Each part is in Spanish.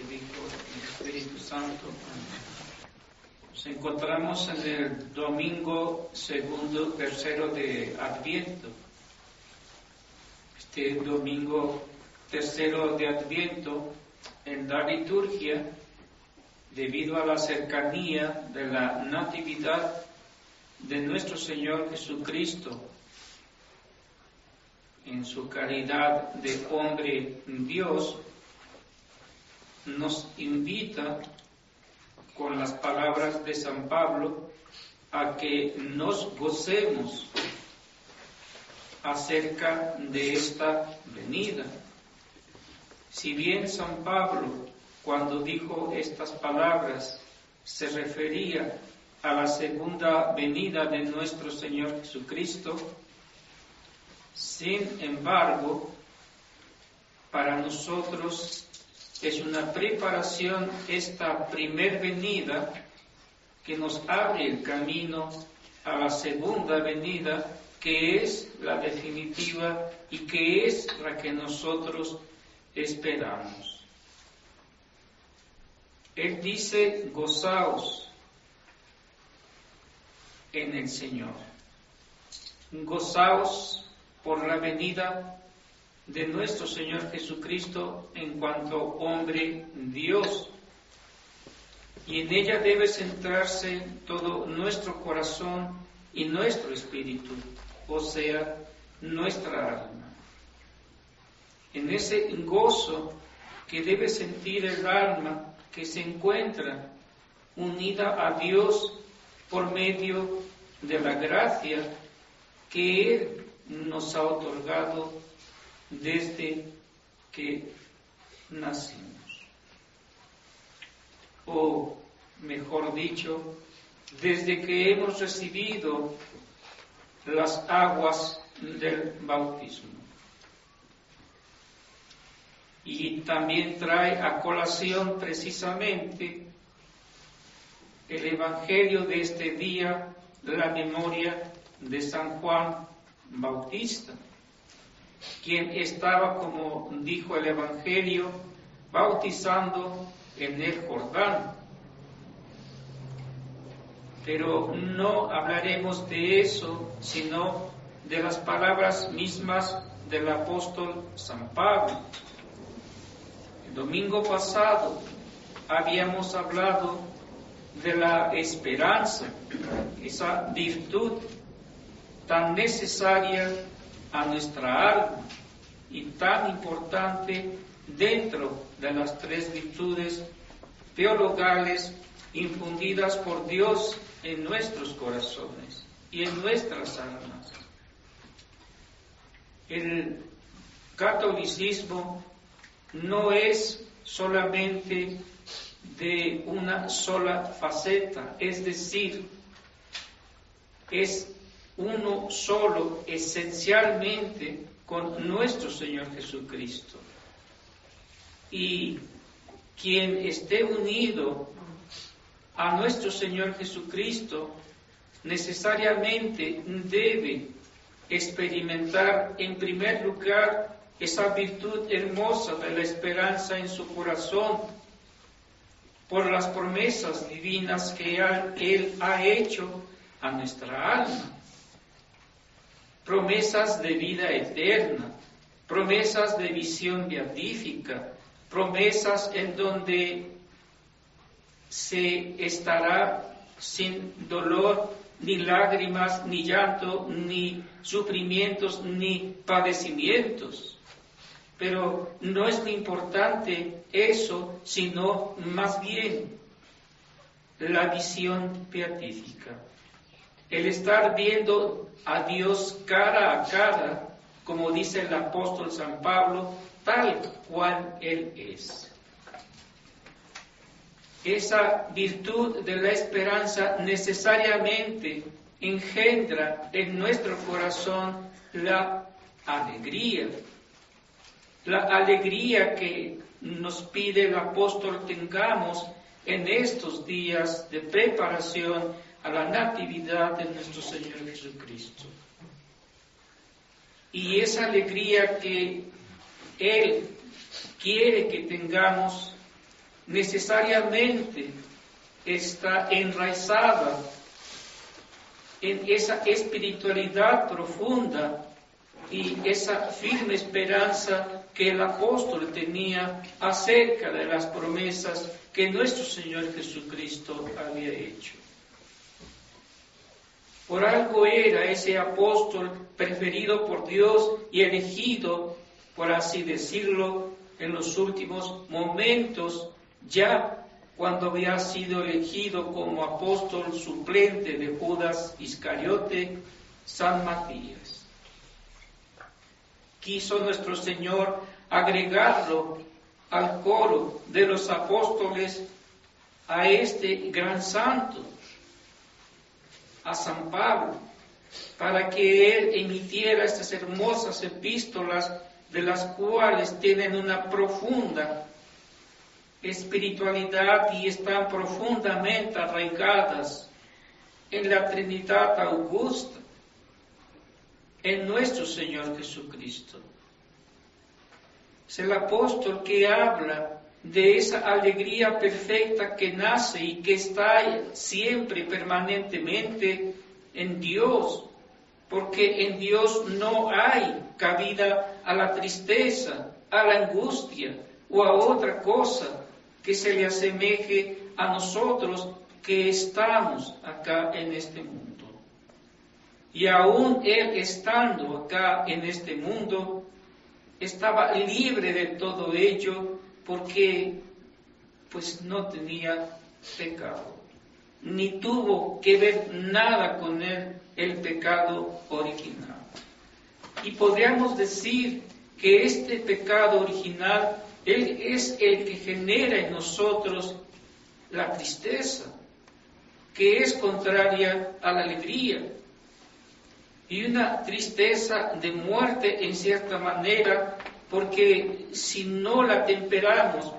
del Hijo y del Espíritu Santo. Nos encontramos en el domingo tercero de Adviento. Este domingo tercero de Adviento, en la liturgia, debido a la cercanía de la Natividad de nuestro Señor Jesucristo, en su calidad de hombre Dios, nos invita con las palabras de San Pablo a que nos gocemos acerca de esta venida. Si bien San Pablo, cuando dijo estas palabras, se refería a la segunda venida de nuestro Señor Jesucristo, sin embargo, para nosotros es una preparación esta primer venida que nos abre el camino a la segunda venida, que es la definitiva y que es la que nosotros esperamos. Él dice: gozaos en el Señor. Gozaos por la venida de nuestro Señor Jesucristo en cuanto hombre Dios. Y en ella debe centrarse todo nuestro corazón y nuestro espíritu, o sea, nuestra alma. En ese gozo que debe sentir el alma que se encuentra unida a Dios por medio de la gracia que Él nos ha otorgado desde que nacimos. O, mejor dicho, desde que hemos recibido las aguas del bautismo. Y también trae a colación precisamente el Evangelio de este día, la memoria de San Juan Bautista, quien estaba, como dijo el Evangelio, bautizando en el Jordán. Pero no hablaremos de eso, sino de las palabras mismas del apóstol San Pablo. El domingo pasado habíamos hablado de la esperanza, esa virtud tan necesaria a nuestra alma y tan importante dentro de las tres virtudes teologales infundidas por Dios en nuestros corazones y en nuestras almas. El catolicismo no es solamente de una sola faceta, es decir, es uno solo esencialmente con nuestro Señor Jesucristo. Y quien esté unido a nuestro Señor Jesucristo necesariamente debe experimentar en primer lugar esa virtud hermosa de la esperanza en su corazón por las promesas divinas que Él ha hecho a nuestra alma. Promesas de vida eterna, promesas de visión beatífica, promesas en donde se estará sin dolor, ni lágrimas, ni llanto, ni sufrimientos, ni padecimientos. Pero no es lo importante eso, sino más bien la visión beatífica. El estar viendo a Dios cara a cara, como dice el apóstol San Pablo, tal cual Él es. Esa virtud de la esperanza necesariamente engendra en nuestro corazón la alegría que nos pide el apóstol tengamos en estos días de preparación a la natividad de nuestro Señor Jesucristo. Y esa alegría que Él quiere que tengamos necesariamente está enraizada en esa espiritualidad profunda y esa firme esperanza que el apóstol tenía acerca de las promesas que nuestro Señor Jesucristo había hecho. Por algo era ese apóstol preferido por Dios y elegido, por así decirlo, en los últimos momentos, ya cuando había sido elegido como apóstol suplente de Judas Iscariote, San Matías. Quiso nuestro Señor agregarlo al coro de los apóstoles, a este gran santo, a San Pablo, para que él emitiera estas hermosas epístolas, de las cuales tienen una profunda espiritualidad y están profundamente arraigadas en la Trinidad augusta, en nuestro Señor Jesucristo. Es el apóstol que habla de esa alegría perfecta que nace y que está siempre, permanentemente en Dios, porque en Dios no hay cabida a la tristeza, a la angustia o a otra cosa que se le asemeje a nosotros que estamos acá en este mundo. Y aún él estando acá en este mundo, estaba libre de todo ello porque pues no tenía pecado, ni tuvo que ver nada con él el pecado original. Y podríamos decir que este pecado original, él es el que genera en nosotros la tristeza, que es contraria a la alegría, y una tristeza de muerte en cierta manera, porque si no la temperamos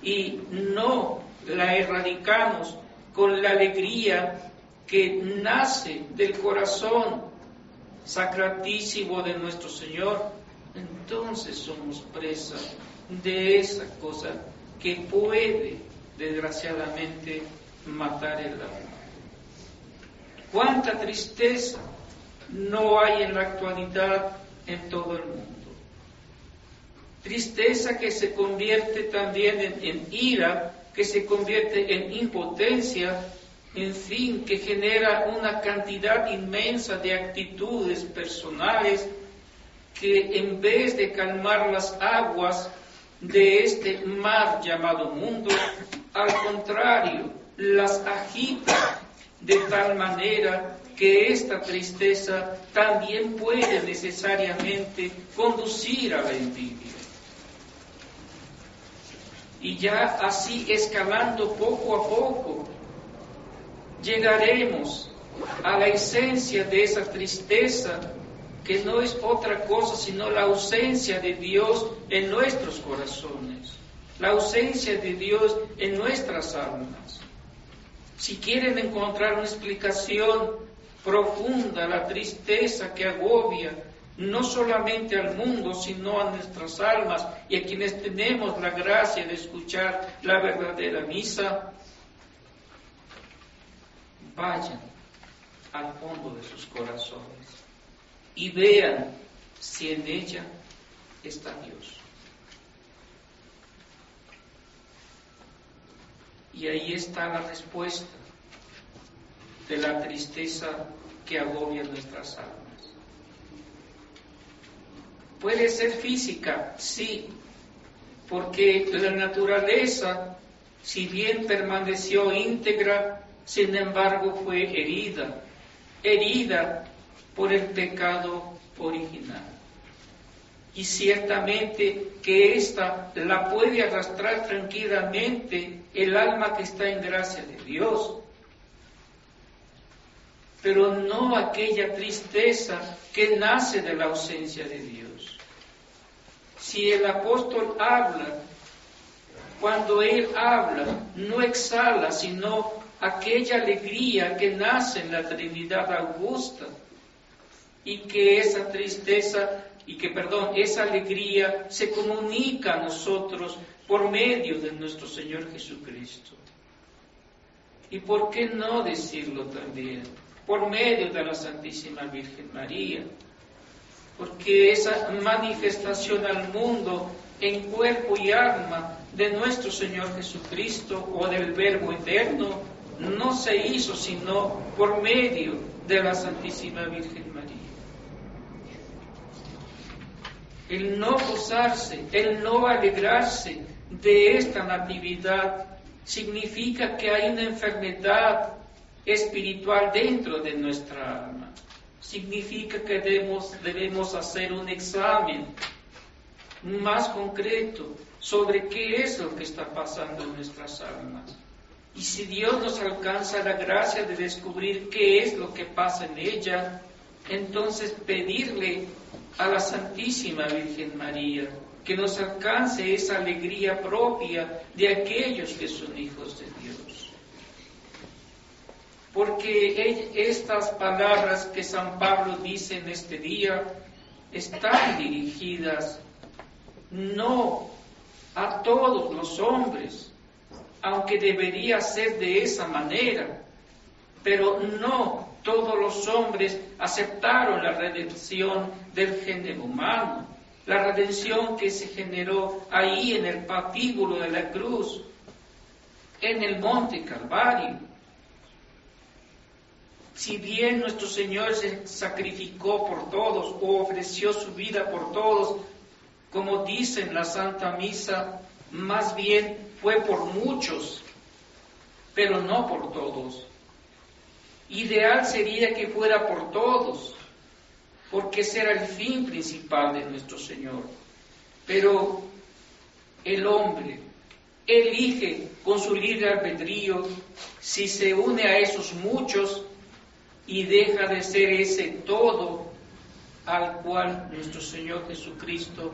y no la erradicamos con la alegría que nace del corazón sacratísimo de nuestro Señor, entonces somos presa de esa cosa que puede, desgraciadamente, matar el alma. ¡Cuánta tristeza no hay en la actualidad en todo el mundo! Tristeza que se convierte también en ira, que se convierte en impotencia, en fin, que genera una cantidad inmensa de actitudes personales que en vez de calmar las aguas de este mar llamado mundo, al contrario, las agita de tal manera que esta tristeza también puede necesariamente conducir a la envidia. Y ya así escalando poco a poco, llegaremos a la esencia de esa tristeza, que no es otra cosa sino la ausencia de Dios en nuestros corazones, la ausencia de Dios en nuestras almas. Si quieren encontrar una explicación profunda a la tristeza que agobia no solamente al mundo, sino a nuestras almas y a quienes tenemos la gracia de escuchar la verdadera misa, vayan al fondo de sus corazones y vean si en ella está Dios. Y ahí está la respuesta de la tristeza que agobia nuestras almas. Puede ser física, sí, porque la naturaleza, si bien permaneció íntegra, sin embargo fue herida por el pecado original. Y ciertamente que ésta la puede arrastrar tranquilamente el alma que está en gracia de Dios, pero no aquella tristeza que nace de la ausencia de Dios. Si el apóstol habla, cuando él habla, no exhala, sino aquella alegría que nace en la Trinidad augusta, y que esa tristeza esa alegría se comunica a nosotros por medio de nuestro Señor Jesucristo. ¿Y por qué no decirlo también? Por medio de la Santísima Virgen María. Porque esa manifestación al mundo en cuerpo y alma de nuestro Señor Jesucristo o del Verbo eterno no se hizo sino por medio de la Santísima Virgen María. El no gozarse, el no alegrarse de esta natividad significa que hay una enfermedad espiritual dentro de nuestra alma. Significa que debemos hacer un examen más concreto sobre qué es lo que está pasando en nuestras almas. Y si Dios nos alcanza la gracia de descubrir qué es lo que pasa en ella, entonces pedirle a la Santísima Virgen María que nos alcance esa alegría propia de aquellos que son hijos de Dios. Porque estas palabras que San Pablo dice en este día están dirigidas no a todos los hombres, aunque debería ser de esa manera, pero no todos los hombres aceptaron la redención del género humano, la redención que se generó ahí en el patíbulo de la cruz, en el monte Calvario. Si bien nuestro Señor se sacrificó por todos o ofreció su vida por todos, como dice en la Santa Misa, más bien fue por muchos, pero no por todos. Ideal sería que fuera por todos, porque ese era el fin principal de nuestro Señor. Pero el hombre elige con su libre albedrío si se une a esos muchos y deja de ser ese todo al cual nuestro Señor Jesucristo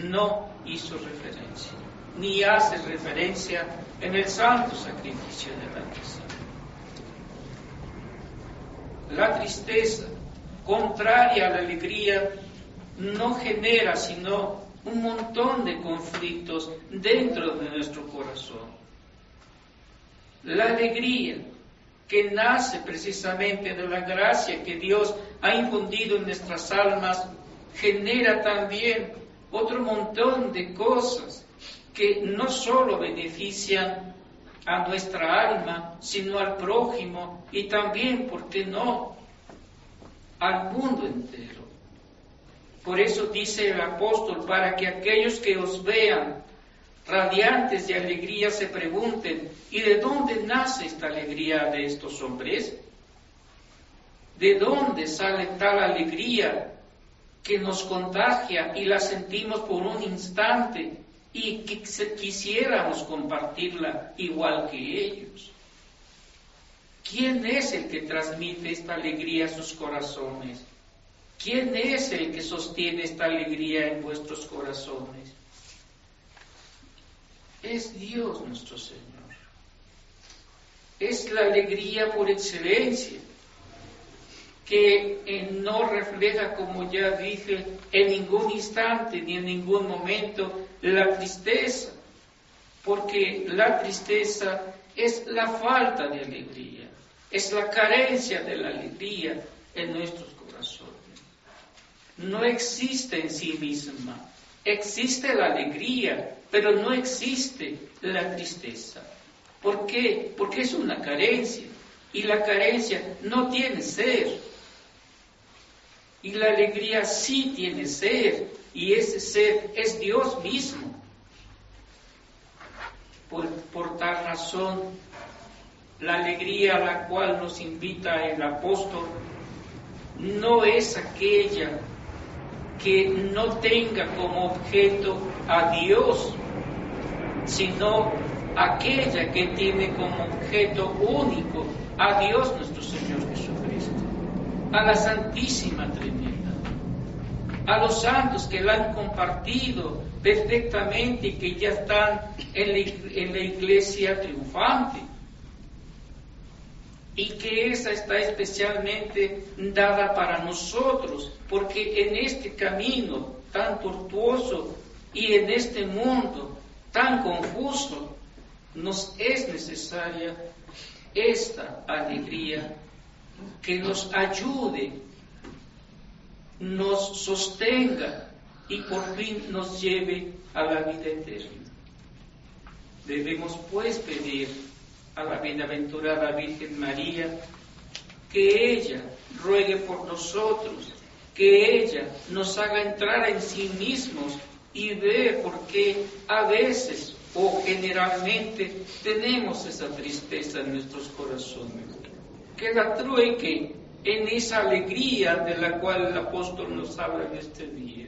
no hizo referencia, ni hace referencia en el santo sacrificio de la misa. La tristeza, contraria a la alegría, no genera sino un montón de conflictos dentro de nuestro corazón. La alegría, que nace precisamente de la gracia que Dios ha infundido en nuestras almas, genera también otro montón de cosas que no solo benefician a nuestra alma, sino al prójimo y también, ¿por qué no?, al mundo entero. Por eso dice el apóstol, para que aquellos que os vean radiantes de alegría se pregunten, ¿y de dónde nace esta alegría de estos hombres? ¿De dónde sale tal alegría que nos contagia y la sentimos por un instante y que quisiéramos compartirla igual que ellos? ¿Quién es el que transmite esta alegría a sus corazones? ¿Quién es el que sostiene esta alegría en vuestros corazones? Es Dios nuestro Señor. Es la alegría por excelencia, que no refleja, como ya dije, en ningún instante ni en ningún momento la tristeza, porque la tristeza es la falta de alegría, es la carencia de la alegría en nuestros corazones. No existe en sí misma, existe la alegría, pero no existe la tristeza. ¿Por qué? Porque es una carencia, y la carencia no tiene ser. Y la alegría sí tiene ser, y ese ser es Dios mismo. Por tal razón, la alegría a la cual nos invita el apóstol no es aquella que no tenga como objeto a Dios, sino aquella que tiene como objeto único a Dios nuestro Señor Jesucristo, a la Santísima Trinidad, a los santos que la han compartido perfectamente y que ya están en la iglesia triunfante. y que esa está especialmente dada para nosotros, porque en este camino tan tortuoso y en este mundo tan confuso, nos es necesaria esta alegría que nos ayude, nos sostenga y por fin nos lleve a la vida eterna. Debemos pues pedir a la bienaventurada Virgen María que ella ruegue por nosotros, que ella nos haga entrar en sí mismos y ver por qué a veces o generalmente tenemos esa tristeza en nuestros corazones. Que la trueque en esa alegría de la cual el apóstol nos habla en este día.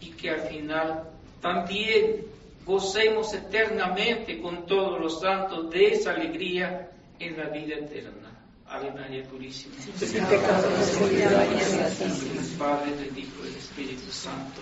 Y que al final también gocemos eternamente con todos los santos de esa alegría en la vida eterna. Ave María Purísima. Sin pecado concebida, María Santísima. Padre, del Hijo y del Espíritu Santo.